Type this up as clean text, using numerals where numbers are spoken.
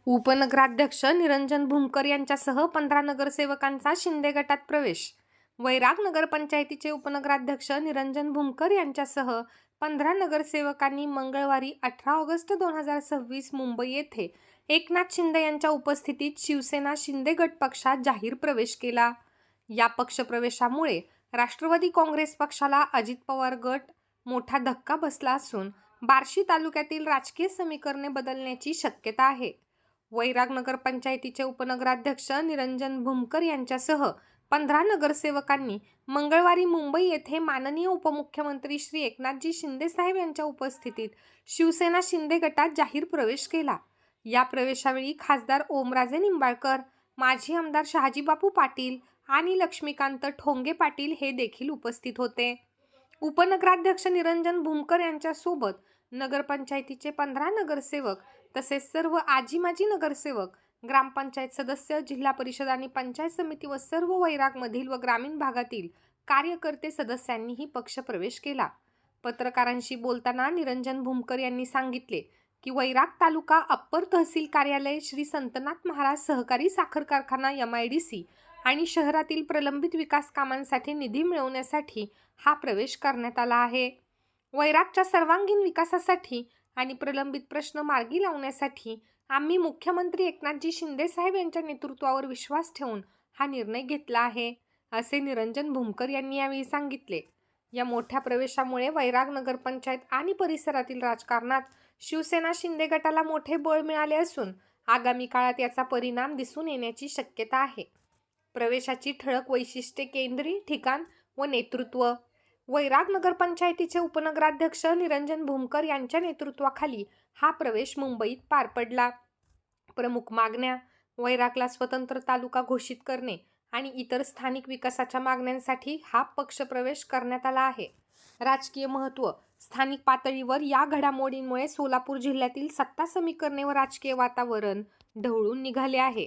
उपनगराध्यक्ष निरंजन भूमकर यांच्यासह 15 नगरसेवकांचा शिंदे गटात प्रवेश. वैराग नगरपंचायतीचे उपनगराध्यक्ष निरंजन भूमकर यांच्यासह 15 नगरसेवकांनी मंगळवारी 18 ऑगस्ट 2026 मुंबई येथे एकनाथ शिंदे यांच्या उपस्थितीत शिवसेना शिंदे गट पक्षात जाहीर प्रवेश केला. या पक्षप्रवेशामुळे राष्ट्रवादी काँग्रेस पक्षाला अजित पवार गट मोठा धक्का बसला असून बार्शी तालुक्यातील राजकीय समीकरणे बदलण्याची शक्यता आहे. वैराग नगरपंचायतीचे उपनगराध्यक्ष निरंजन भूमकर यांच्यासह 15 नगरसेवकांनी मंगळवारी मुंबई येथे माननीय उपमुख्यमंत्री श्री एकनाथजी शिंदे साहेब यांच्या उपस्थितीत शिवसेना शिंदे गटात जाहीर प्रवेश केला. या प्रवेशावेळी खासदार ओमराजे निंबाळकर, माजी आमदार शहाजीबापू पाटील आणि लक्ष्मीकांत ठोंगे पाटील हे देखील उपस्थित होते. उपनगराध्यक्ष निरंजन भूमकर यांच्यासोबत नगरपंचायतीचे 15 नगरसेवक तसेच सर्व आजी माजी नगरसेवक, ग्रामपंचायत सदस्य, जिल्हा परिषद आणि पंचायत समिती व सर्व वैरागमधील व ग्रामीण भागातील कार्यकर्ते सदस्यांनीही पक्षप्रवेश केला. पत्रकारांशी बोलताना निरंजन भूमकर यांनी सांगितले की वैराग तालुका अप्पर तहसील कार्यालय, श्री संतनाथ महाराज सहकारी साखर कारखाना MIDC आणि शहरातील प्रलंबित विकास कामांसाठी निधी मिळवण्यासाठी हा प्रवेश करण्यात आला आहे. वैरागच्या सर्वांगीण विकासासाठी आणि प्रलंबित प्रश्न मार्गी लावण्यासाठी आम्ही मुख्यमंत्री एकनाथजी शिंदे साहेब यांच्या नेतृत्वावर विश्वास ठेवून हा निर्णय घेतला आहे, असे निरंजन भूमकर यांनी यावेळी सांगितले. या मोठ्या प्रवेशामुळे वैराग नगरपंचायत आणि परिसरातील राजकारणात शिवसेना शिंदे गटाला मोठे बळ मिळाले असून आगामी काळात याचा परिणाम दिसून येण्याची शक्यता आहे. प्रवेशाची ठळक वैशिष्ट्ये, केंद्रीय ठिकाण व नेतृत्व. वैराग नगरपंचायतीचे उपनगराध्यक्ष निरंजन भूमकर यांच्या नेतृत्वाखाली हा प्रवेश मुंबईत पार पडला. प्रमुख मागण्या: वैरागला स्वतंत्र तालुका घोषित करणे आणि इतर स्थानिक विकासाच्या मागण्यांसाठी हा पक्षप्रवेश करण्यात आला आहे. राजकीय महत्त्व: स्थानिक पातळीवर या घडामोडींमुळे सोलापूर जिल्ह्यातील सत्ता समीकरणे व राजकीय वातावरण ढवळून निघाले आहे.